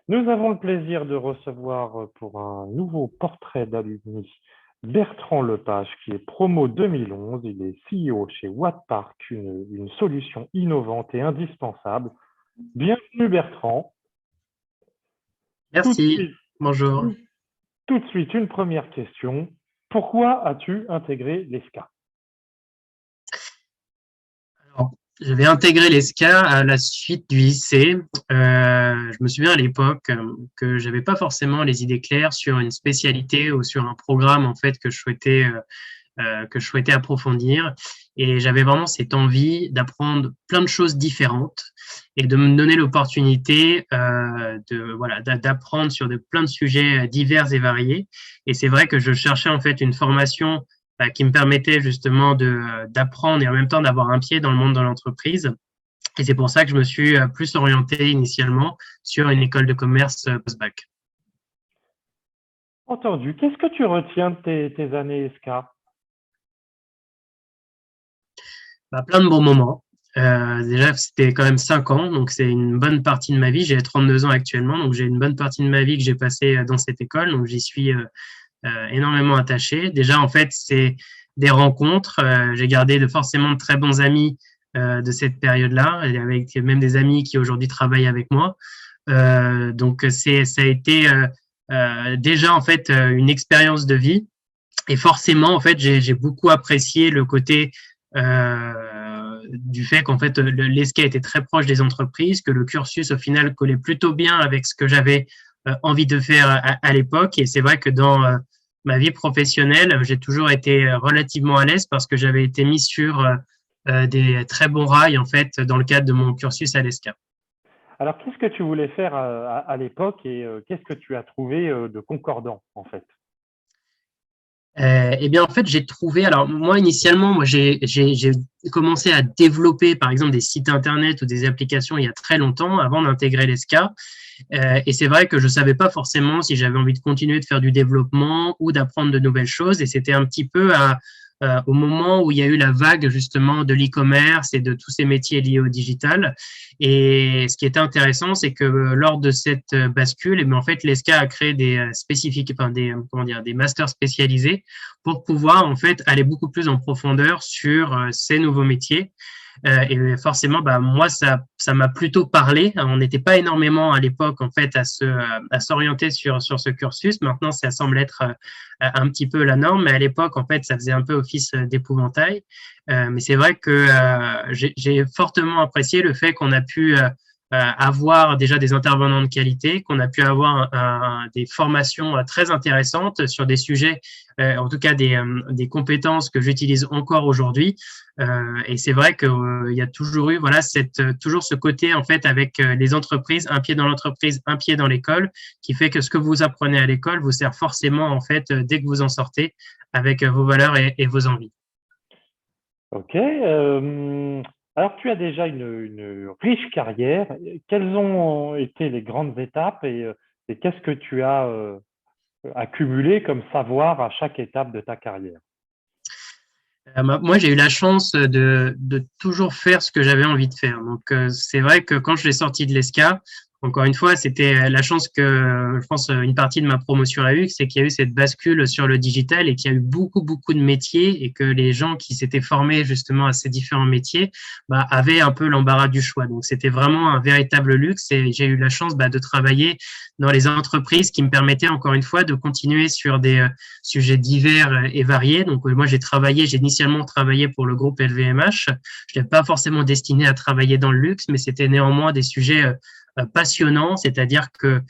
Nous avons le plaisir de recevoir pour un nouveau portrait d'alumni Bertrand Lepage, qui est promo 2011. Il est CEO chez Wattpark, une solution innovante et indispensable. Bienvenue Bertrand. Tout de Merci. suite, Bonjour. tout, tout de suite, une première question. Pourquoi as-tu intégré l'ESCA? Alors, j'avais intégré l'ESCA à la suite du lycée. Je me souviens à l'époque que j'avais pas forcément les idées claires sur une spécialité ou sur un programme en fait que je souhaitais approfondir. Et j'avais vraiment cette envie d'apprendre plein de choses différentes et de me donner l'opportunité d'apprendre sur plein de sujets divers et variés. Et c'est vrai que je cherchais en fait une formation qui me permettait justement d'apprendre et en même temps d'avoir un pied dans le monde de l'entreprise. Et c'est pour ça que je me suis plus orienté initialement sur une école de commerce post-bac. Entendu. Qu'est-ce que tu retiens de tes années ESCA? Plein de bons moments. Déjà, c'était quand même 5 ans, donc c'est une bonne partie de ma vie. J'ai 32 ans actuellement, donc j'ai une bonne partie de ma vie que j'ai passée dans cette école, donc j'y suis énormément attaché. Déjà, en fait, c'est des rencontres. J'ai gardé forcément de très bons amis de cette période-là, avec même des amis qui aujourd'hui travaillent avec moi. Donc, ça a été déjà en fait une expérience de vie. Et forcément, en fait, j'ai beaucoup apprécié le côté du fait qu'en fait, l'ESCA était très proche des entreprises, que le cursus, au final, collait plutôt bien avec ce que j'avais envie de faire à l'époque. Et c'est vrai que dans ma vie professionnelle, j'ai toujours été relativement à l'aise parce que j'avais été mis sur des très bons rails, en fait, dans le cadre de mon cursus à l'ESCA. Alors, qu'est-ce que tu voulais faire à l'époque et qu'est-ce que tu as trouvé de concordant en fait? Eh bien, en fait, j'ai trouvé. Alors, moi, initialement, j'ai commencé à développer, par exemple, des sites internet ou des applications il y a très longtemps, avant d'intégrer l'ESCA. Et c'est vrai que je savais pas forcément si j'avais envie de continuer de faire du développement ou d'apprendre de nouvelles choses. Et c'était un petit peu au moment où il y a eu la vague justement de l'e-commerce et de tous ces métiers liés au digital. Et ce qui était intéressant, c'est que lors de cette bascule, et bien, en fait, l'ESCA a créé des spécifiques, enfin comment dire, des masters spécialisés pour pouvoir en fait aller beaucoup plus en profondeur sur ces nouveaux métiers. Et forcément, moi, ça m'a plutôt parlé. On n'était pas énormément à l'époque, en fait, à s'orienter sur ce cursus. Maintenant, ça semble être un petit peu la norme, mais à l'époque, en fait, ça faisait un peu office d'épouvantail. Mais c'est vrai que j'ai fortement apprécié le fait qu'on a pu avoir déjà des intervenants de qualité, qu'on a pu avoir des formations très intéressantes sur des sujets, en tout cas des compétences que j'utilise encore aujourd'hui. Et c'est vrai qu'il y a toujours eu voilà toujours ce côté en fait avec les entreprises, un pied dans l'entreprise, un pied dans l'école, qui fait que ce que vous apprenez à l'école vous sert forcément en fait dès que vous en sortez avec vos valeurs et vos envies. Ok. Alors, tu as déjà une riche carrière. Quelles ont été les grandes étapes et qu'est-ce que tu as accumulé comme savoir à chaque étape de ta carrière? Moi, j'ai eu la chance de toujours faire ce que j'avais envie de faire. Donc, c'est vrai que quand je l'ai sorti de l'ESCA, encore une fois, c'était la chance que, je pense, une partie de ma promotion a eu, c'est qu'il y a eu cette bascule sur le digital et qu'il y a eu beaucoup, beaucoup de métiers et que les gens qui s'étaient formés justement à ces différents métiers avaient un peu l'embarras du choix. Donc, c'était vraiment un véritable luxe et j'ai eu la chance de travailler dans les entreprises qui me permettaient, encore une fois, de continuer sur des sujets divers et variés. Donc, moi, j'ai initialement travaillé pour le groupe LVMH. Je n'étais pas forcément destiné à travailler dans le luxe, mais c'était néanmoins des sujets passionnants, c'est-à-dire que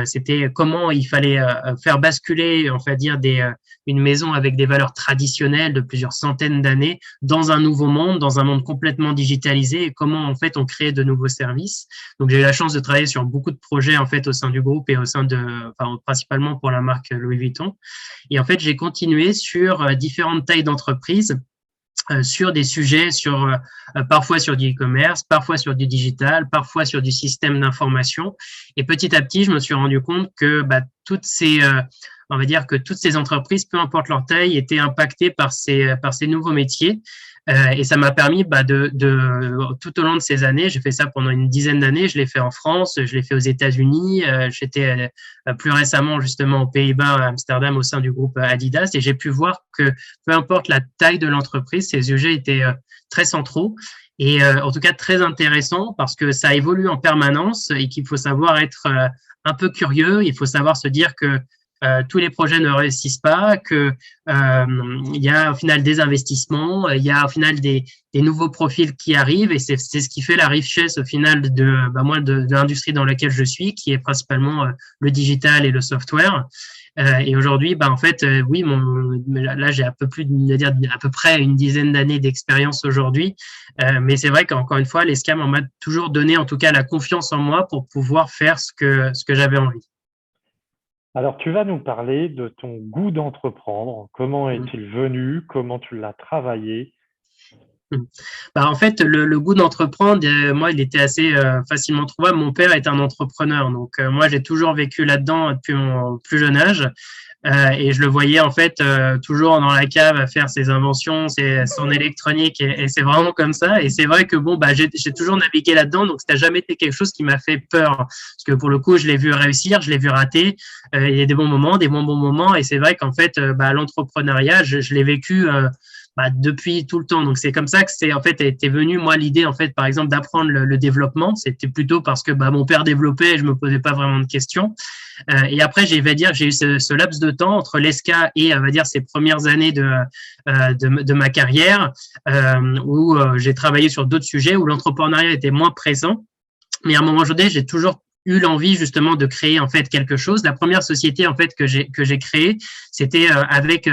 c'était comment il fallait faire basculer, on va dire, une maison avec des valeurs traditionnelles de plusieurs centaines d'années dans un nouveau monde, dans un monde complètement digitalisé, et comment en fait on crée de nouveaux services. Donc j'ai eu la chance de travailler sur beaucoup de projets en fait au sein du groupe et au sein principalement pour la marque Louis Vuitton. Et en fait, j'ai continué sur différentes tailles d'entreprises, sur des sujets, parfois sur du e-commerce, parfois sur du digital, parfois sur du système d'information. Et petit à petit, je me suis rendu compte que on va dire que toutes ces entreprises, peu importe leur taille, étaient impactées par ces nouveaux métiers. Et ça m'a permis tout au long de ces années, j'ai fait ça pendant une dizaine d'années, je l'ai fait en France, je l'ai fait aux États-Unis, j'étais plus récemment justement aux Pays-Bas, à Amsterdam, au sein du groupe Adidas, et j'ai pu voir que peu importe la taille de l'entreprise, ces sujets étaient très centraux et en tout cas très intéressants parce que ça évolue en permanence et qu'il faut savoir être un peu curieux, il faut savoir se dire que tous les projets ne réussissent pas, que il y a au final des investissements, il y a au final des nouveaux profils qui arrivent et c'est ce qui fait la richesse au final de l'industrie dans laquelle je suis, qui est principalement le digital et le software. Et aujourd'hui, en fait, oui, là j'ai à peu près une dizaine d'années d'expérience aujourd'hui, mais c'est vrai qu'encore une fois, les scams m'ont toujours donné en tout cas la confiance en moi pour pouvoir faire ce que j'avais envie. Alors, tu vas nous parler de ton goût d'entreprendre. Comment est-il venu? Comment tu l'as travaillé? En fait, le goût d'entreprendre, moi, il était assez facilement trouvable. Mon père est un entrepreneur, donc moi, j'ai toujours vécu là-dedans depuis mon plus jeune âge. Et je le voyais en fait toujours dans la cave à faire ses inventions, son électronique, et c'est vraiment comme ça. Et c'est vrai que j'ai toujours navigué là-dedans, donc ça n'a jamais été quelque chose qui m'a fait peur, parce que pour le coup, je l'ai vu réussir, je l'ai vu rater. Il y a des bons moments, des moins bons moments, et c'est vrai qu'en fait, l'entrepreneuriat, je l'ai vécu. Depuis tout le temps. Donc c'est comme ça que c'est en fait était venu moi l'idée en fait par exemple d'apprendre le développement. C'était plutôt parce que mon père développait et je me posais pas vraiment de questions. Et après j'ai eu ce laps de temps entre l'ESCA et on va dire ces premières années de ma carrière où j'ai travaillé sur d'autres sujets où l'entrepreneuriat était moins présent. Mais à un moment donné, j'ai toujours eu l'envie justement de créer en fait quelque chose. La première société en fait que j'ai créée, c'était avec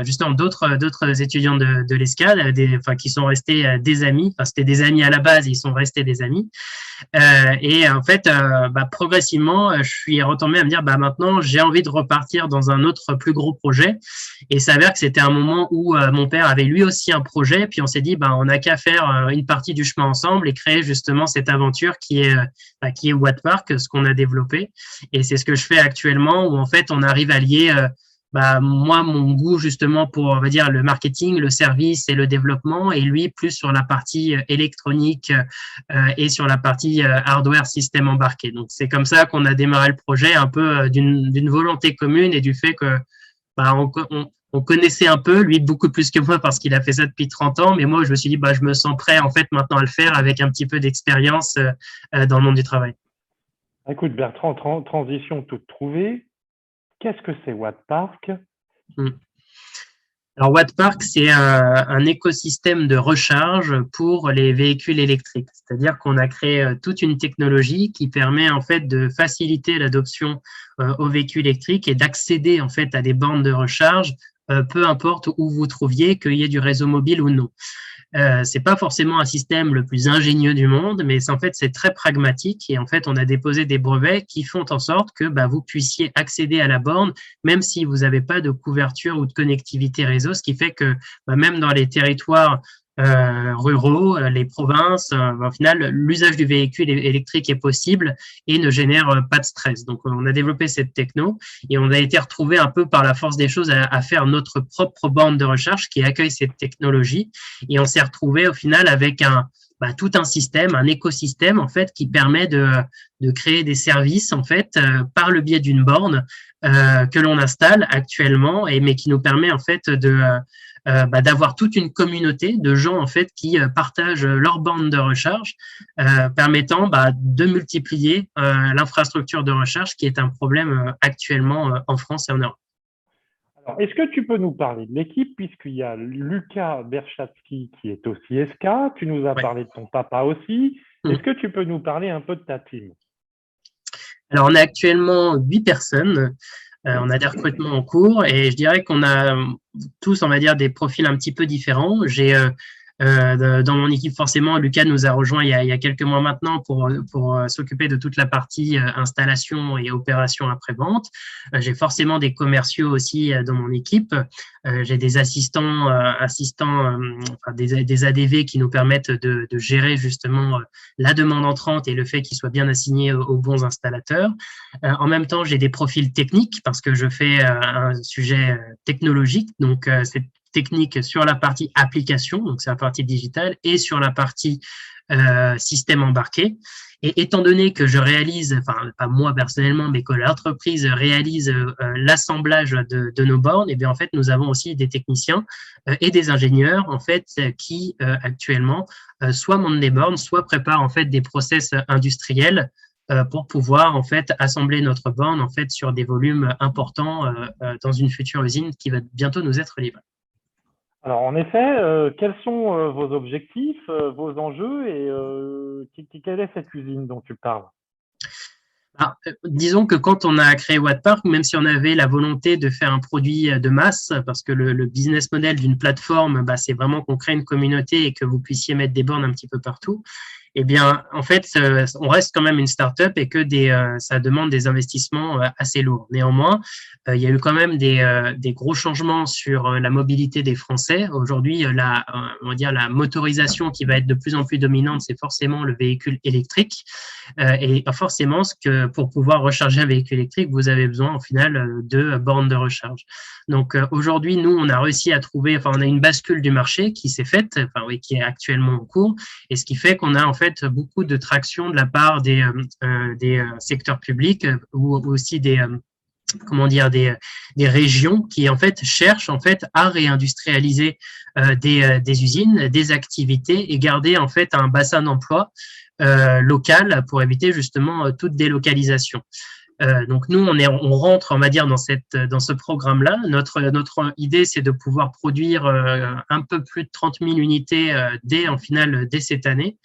justement d'autres étudiants de l'ESCA, qui sont restés des amis. Enfin, c'était des amis à la base, ils sont restés des amis. Et en fait, progressivement, je suis retombé à me dire, maintenant, j'ai envie de repartir dans un autre plus gros projet. Et il s'avère que c'était un moment où mon père avait lui aussi un projet. Puis on s'est dit, on n'a qu'à faire une partie du chemin ensemble et créer justement cette aventure qui est Wattpark, ce qu'on a développé. Et c'est ce que je fais actuellement, où en fait, on arrive à lier moi, mon goût justement pour, on va dire, le marketing, le service et le développement, et lui plus sur la partie électronique et sur la partie hardware système embarqué. Donc, c'est comme ça qu'on a démarré le projet, un peu d'une volonté commune et du fait que on connaissait un peu, lui beaucoup plus que moi parce qu'il a fait ça depuis 30 ans, mais moi, je me suis dit, je me sens prêt en fait maintenant à le faire avec un petit peu d'expérience dans le monde du travail. Écoute, Bertrand, transition toute trouvée. Qu'est-ce que c'est Wattpark? Alors, Wattpark, c'est un écosystème de recharge pour les véhicules électriques. C'est-à-dire qu'on a créé toute une technologie qui permet en fait de faciliter l'adoption aux véhicules électriques et d'accéder en fait à des bornes de recharge, peu importe où vous trouviez, qu'il y ait du réseau mobile ou non. C'est pas forcément un système le plus ingénieux du monde, mais en fait c'est très pragmatique et en fait on a déposé des brevets qui font en sorte que vous puissiez accéder à la borne même si vous n'avez pas de couverture ou de connectivité réseau, ce qui fait que même dans les territoires ruraux, les provinces, au final, l'usage du véhicule électrique est possible et ne génère pas de stress. Donc, on a développé cette techno et on a été retrouvé un peu par la force des choses à faire notre propre borne de recharge qui accueille cette technologie. Et on s'est retrouvé au final avec tout un système, un écosystème en fait qui permet de créer des services en fait par le biais d'une borne que l'on installe actuellement mais qui nous permet en fait d'avoir toute une communauté de gens en fait qui partagent leur borne de recharge, permettant de multiplier l'infrastructure de recharge qui est un problème actuellement en France et en Europe. Alors, est-ce que tu peux nous parler de l'équipe, puisqu'il y a Lucas Berchatsky qui est aussi SK, tu nous as parlé de ton papa aussi. Est-ce que tu peux nous parler un peu de ta team? Alors, on a actuellement 8 personnes. On a des recrutements en cours et je dirais qu'on a tous, on va dire, des profils un petit peu différents. J'ai dans mon équipe, forcément, Lucas nous a rejoint il y a quelques mois maintenant pour s'occuper de toute la partie installation et opération après-vente. J'ai forcément des commerciaux aussi dans mon équipe. J'ai des assistants, des ADV qui nous permettent de gérer justement la demande entrante et le fait qu'ils soient bien assignés aux bons installateurs. En même temps, j'ai des profils techniques parce que je fais un sujet technologique. Donc, c'est technique sur la partie application, donc c'est la partie digitale, et sur la partie système embarqué. Et étant donné que je réalise, enfin pas moi personnellement, mais que l'entreprise réalise l'assemblage de nos bornes, et bien en fait nous avons aussi des techniciens et des ingénieurs en fait qui actuellement soit montent des bornes, soit préparent en fait des process industriels pour pouvoir en fait assembler notre borne en fait sur des volumes importants dans une future usine qui va bientôt nous être livrée. Alors, en effet, quels sont vos objectifs, vos enjeux et quelle est cette usine dont tu parles? Alors, disons que quand on a créé Wattpark, même si on avait la volonté de faire un produit de masse, parce que le business model d'une plateforme, bah, c'est vraiment qu'on crée une communauté et que vous puissiez mettre des bornes un petit peu partout, eh bien, en fait, on reste quand même une start-up et que ça demande des investissements assez lourds. Néanmoins, il y a eu quand même des gros changements sur la mobilité des Français. Aujourd'hui, on va dire la motorisation qui va être de plus en plus dominante, c'est forcément le véhicule électrique. Et forcément, pour pouvoir recharger un véhicule électrique, vous avez besoin, au final, de bornes de recharge. Donc, aujourd'hui, nous, on a réussi à trouver, enfin, on a une bascule du marché qui s'est faite, enfin, oui, qui est actuellement en cours, et ce qui fait qu'on a, en fait, beaucoup de traction de la part des secteurs publics ou aussi comment dire, des régions qui, en fait, cherchent, en fait, à réindustrialiser des usines, des activités et garder, en fait, un bassin d'emploi local pour éviter, justement, toute délocalisation. Donc nous, on rentre, on va dire, dans ce programme-là. Notre idée, c'est de pouvoir produire un peu plus de 30 000 unités dès cette année.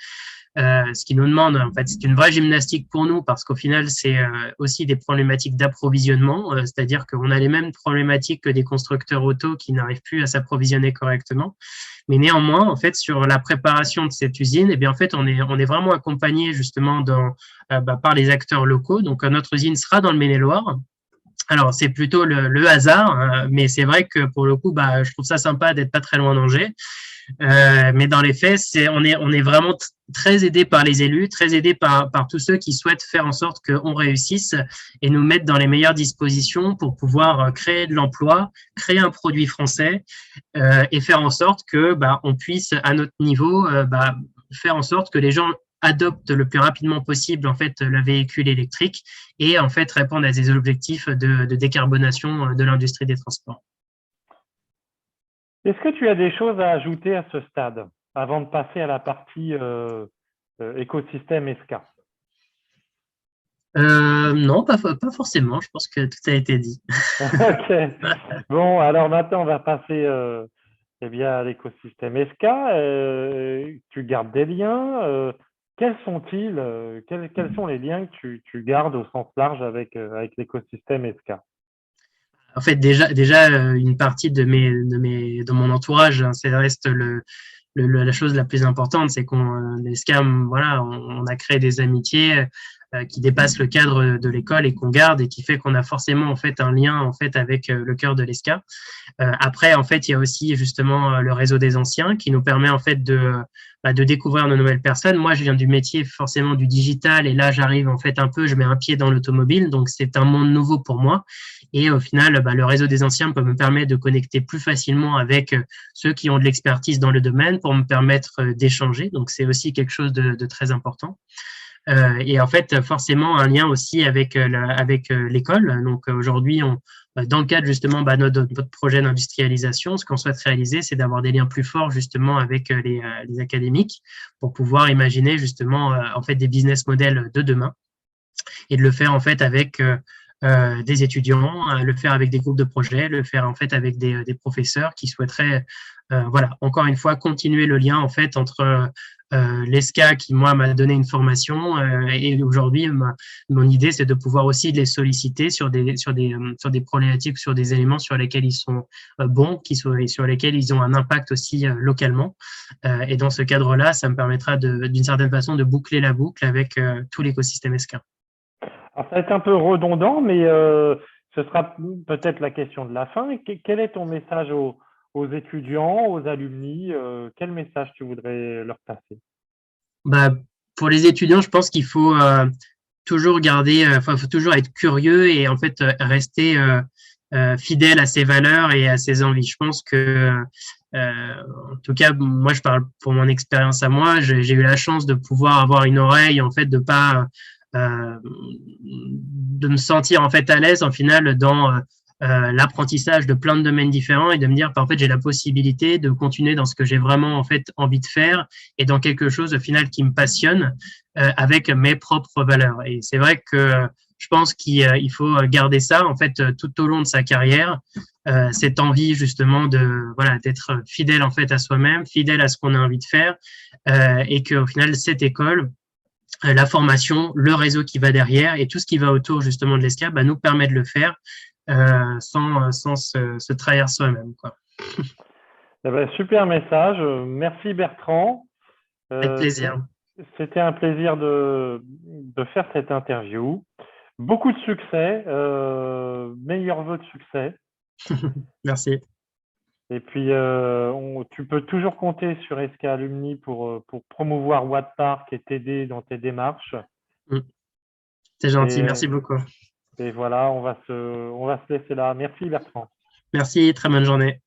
Ce qui nous demande, en fait, c'est une vraie gymnastique pour nous parce qu'au final, c'est aussi des problématiques d'approvisionnement, c'est-à-dire qu'on a les mêmes problématiques que des constructeurs auto qui n'arrivent plus à s'approvisionner correctement. Mais néanmoins, en fait, sur la préparation de cette usine, eh bien, en fait, on est vraiment accompagné justement par les acteurs locaux. Donc, notre usine sera dans le Maine-et-Loire. Alors, c'est plutôt le hasard, mais c'est vrai que pour le coup, je trouve ça sympa d'être pas très loin d'Angers. Mais dans les faits, on est vraiment très aidé par les élus, très aidé par tous ceux qui souhaitent faire en sorte qu'on réussisse et nous mettre dans les meilleures dispositions pour pouvoir créer de l'emploi, créer un produit français et faire en sorte que on puisse à notre niveau faire en sorte que les gens adoptent le plus rapidement possible en fait le véhicule électrique et en fait répondre à des objectifs de décarbonation de l'industrie des transports. Est-ce que tu as des choses à ajouter à ce stade avant de passer à la partie écosystème ESCA? Non, pas forcément. Je pense que tout a été dit. Ok. Bon, alors maintenant, on va passer à l'écosystème ESCA. Tu gardes des liens. Quels sont-ils? Quels sont les liens que tu gardes au sens large avec l'écosystème ESCA? En fait, déjà une partie de mon entourage, hein, ça reste la chose la plus importante, c'est qu'on les scams, voilà, on a créé des amitiés qui dépassent le cadre de l'école et qu'on garde et qui fait qu'on a forcément en fait un lien en fait avec le cœur de l'ESCA. Après, en fait, il y a aussi justement le réseau des anciens qui nous permet en fait de découvrir de nouvelles personnes. Moi, je viens du métier forcément du digital et là, j'arrive en fait je mets un pied dans l'automobile, donc c'est un monde nouveau pour moi. Et au final, le réseau des anciens peut me permettre de connecter plus facilement avec ceux qui ont de l'expertise dans le domaine pour me permettre d'échanger. Donc, c'est aussi quelque chose de très important. Et en fait, forcément, un lien aussi avec l'école. Donc, aujourd'hui, dans le cadre justement de notre projet d'industrialisation, ce qu'on souhaite réaliser, c'est d'avoir des liens plus forts justement avec les académiques pour pouvoir imaginer justement en fait des business models de demain et de le faire en fait avec des étudiants, le faire avec des groupes de projets, le faire en fait avec des professeurs qui souhaiteraient, voilà, encore une fois, continuer le lien en fait entre l'ESCA qui moi m'a donné une formation et aujourd'hui mon idée c'est de pouvoir aussi les solliciter sur des problématiques, sur des éléments sur lesquels ils sont bons, sur lesquels ils ont un impact aussi localement. Et dans ce cadre-là, ça me permettra d'une certaine façon de boucler la boucle avec tout l'écosystème ESCA. Alors, ça va être un peu redondant, mais ce sera peut-être la question de la fin. Quel est ton message aux étudiants, aux alumni? Quel message tu voudrais leur passer? Pour les étudiants, je pense qu'il faut toujours faut toujours être curieux et en fait rester fidèle à ses valeurs et à ses envies. Je pense que, en tout cas, moi, je parle pour mon expérience à moi. J'ai eu la chance de pouvoir avoir une oreille, en fait, de me sentir en fait à l'aise, en final, dans l'apprentissage de plein de domaines différents et de me dire, en fait, j'ai la possibilité de continuer dans ce que j'ai vraiment en fait envie de faire et dans quelque chose au final qui me passionne avec mes propres valeurs. Et c'est vrai que je pense qu'il faut garder ça en fait tout au long de sa carrière, cette envie justement de voilà d'être fidèle en fait à soi-même, fidèle à ce qu'on a envie de faire, et qu'au final cette école, la formation, le réseau qui va derrière et tout ce qui va autour justement de l'ESCA nous permet de le faire sans se trahir soi-même, quoi. Eh ben, super message. Merci Bertrand. Avec Euh, plaisir. C'était un plaisir de faire cette interview. Beaucoup de succès, meilleurs vœux de succès. Merci. Et puis, tu peux toujours compter sur SK Alumni pour promouvoir Watt Park et t'aider dans tes démarches. C'est gentil, Et, merci beaucoup. et voilà, on va se laisser là. Merci Bertrand. Merci, très bonne journée.